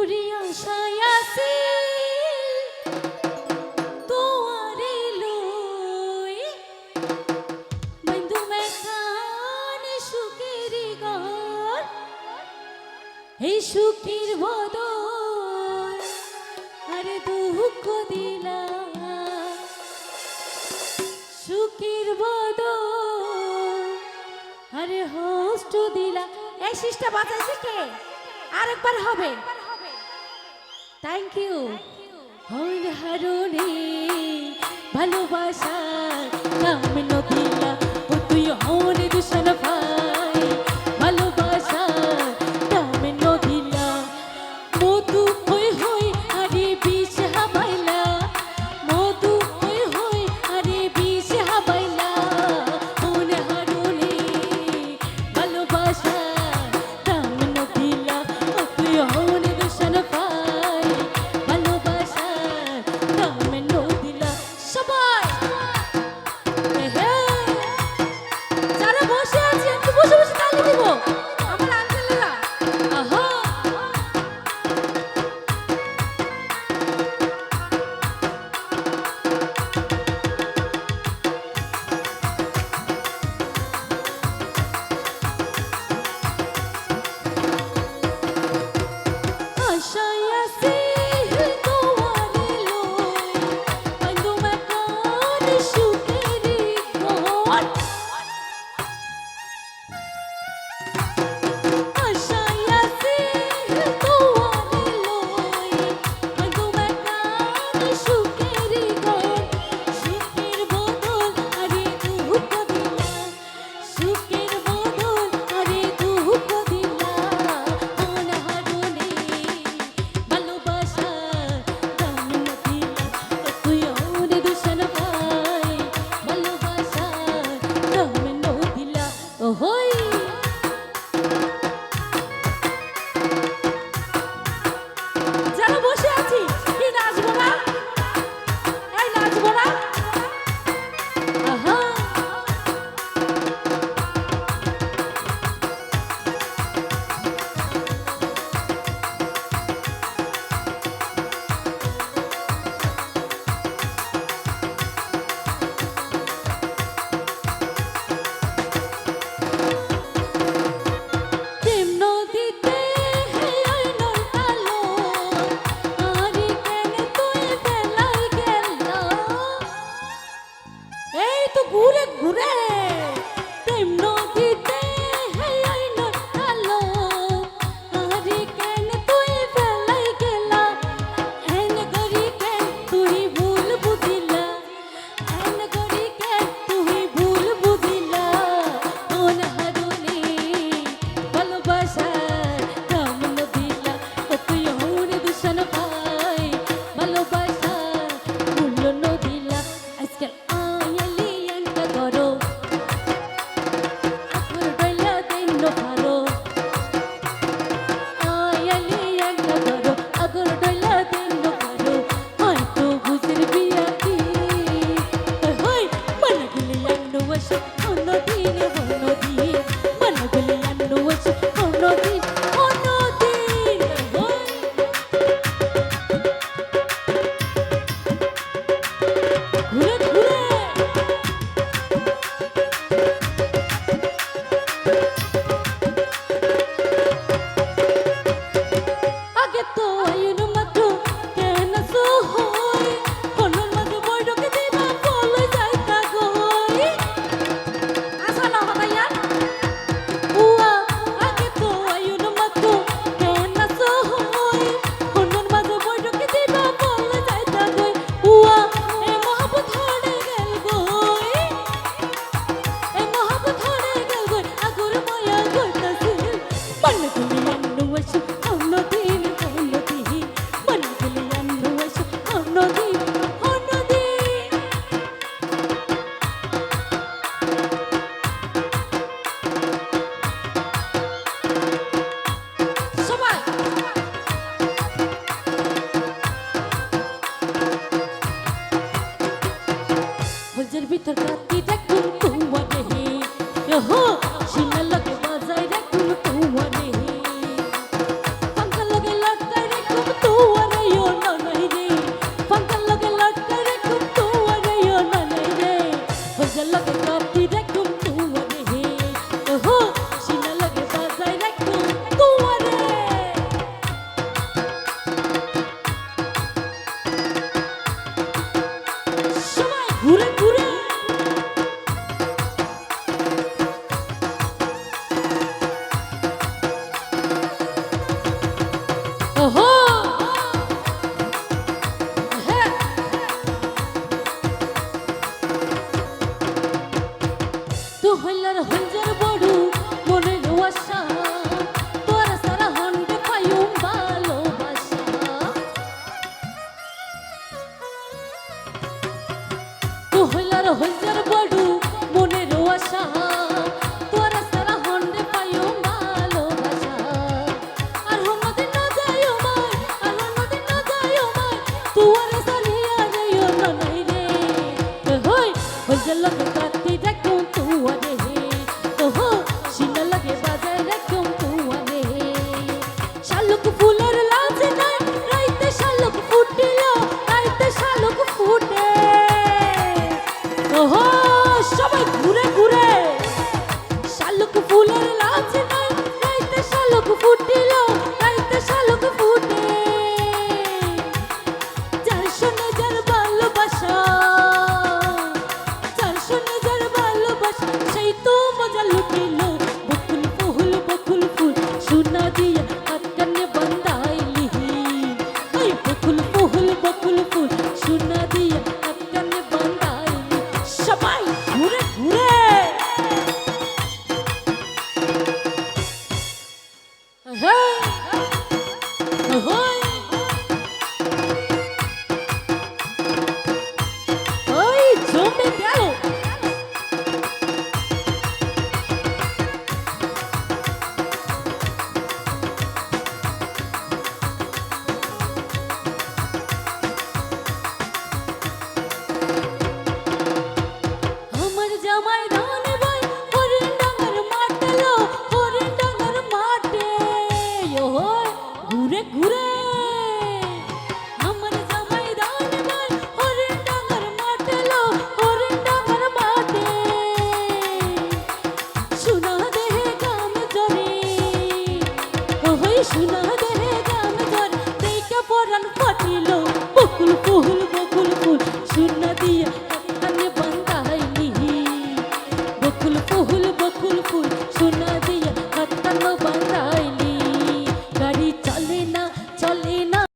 উড়ি আশায় আসি তোয়ারে লই বন্ধু মেখান সুখের ঘর এই সুখের বদল আরে দুঃখ দিলা সুখের বদল আরে হষ্ট দিলা। এই শিষ্টা বাজাইছে কে? আরেকবার হবে। Thank you. হল হারুনে ভালোবাসা নাম নদিলা ও তুই হরে দুশন ভাই ভালোবাসা নাম নদিলা মধু হই হই আরে বিষ হাবাইলা মধু হই হই আরে বিষ হাবাইলা হল হারুনে ভালোবাসা নাম নদিলা ও তুই হরে দুশন ভাই ভালোবাসা নাম নদিলা। সবাই যারা বসে আছে একটু বসে বসে তালি দিব আমার আঙ্কেলেরা। আহা আশায় আসি তোয়ারে লই বন্ধু মেখান সুখের ঘর আশায় আসি তোয়ারে লই বন্ধু মেখান সুখের ঘর সুখের বদল আরে দুঃখ দিলা সুখের বদল আরে দুঃখ দিলা মন হারুনে ভালোবাসা দাম নদিলা তুই ওরে দুশন ভাই ভালোবাসা দাম নদিলা। ওহই যারা বসে আছি কি নাচবো না? এই নাচবো না? আহা প্রেম নদীতে ওই নৌকালো আরে কেন তুই বেলায় গেলা এই তো ঘুরে ঘুরে প্রেম নদীতে ওই নৌকালো আরে কেন তুই বেলায় গেলা এন গরি কেন তুই ভুল বুঝিলা এন গরি কেন তুই ভুল বুঝিলা মন হারুনে ভালোবাসা নাম নদিলা ও তুই হরে দুশন ভাই ভালোবাসা মূল্য নদিলা। আজকাল আয়ালি এনকা করো আগর ডইলা দেন ভালো আয়ালি এনকা করো আগর ডইলা দেন ভালো হয়তো বুঝির বিয়া কি হই মন গলি আন্নু বসে অন্যদিন অন্যদিন মন গলি আন্নু বসে অন্যদিন অন্যদিন হই ঘুরে ঘুরে আগে তো আইন মাত্র কেন সো হই কোনর মাঝে বৈঠকে দিবা বলে যাইতা গই আসা না হতাইয়া উয়া আগে তো আইন মাত্র কেন সো হই কোনর মাঝে বৈঠকে দিবা বলে যাইতা গই উয়া এ মহব্বত হড়ে গেল গই এ মহব্বত হড়ে গেল গই আগুর মায়া গইতাছিল মন গলি আন্নু বসে অন্যদিন অন্যদিন মন গলি আন্নু বসে অন্যদিন অন্যদিন। সবাই হলজের ভিতর কাটি দেখুন তোমারে ওহো শিলা লগে বাজাই দেখুন তোমারে পাঙ্কা লগে লটকাই দেখুন লগে কাটি রাখুম তুয়ারে ওহো সিনা লগে বাজায় রাখুম তুয়ারে শালুক ফুলের লাজ নাই রাইতে শালুক ফুটিল রাইতে শালুক ফুটে ওহো সবাই ঘুরে ঘুরে শালুক ফুলের লাজ নাই রাইতে শালুক ফুটিল রাইতে শালুক ফুটে যার শুনে যার ভালোবাসা যার শুনে যার ভালোবাসা সেই তো মজা লুটিল বকুল ফুল সোনা দিয়া হাত কানে বান্ধাইলি ওই বকুল ফুল সোনা দিয়া হাত কানে বান্ধাইলি সবাই ঘুরে ঘুরে হেই ওই ওই জমে গেল আমার জামাই ধান ভাই হরিণ ডাঙ্গার মাঠে লো হরিণ ডাঙ্গার মাঠে ওহো ঘুরে ঘুরে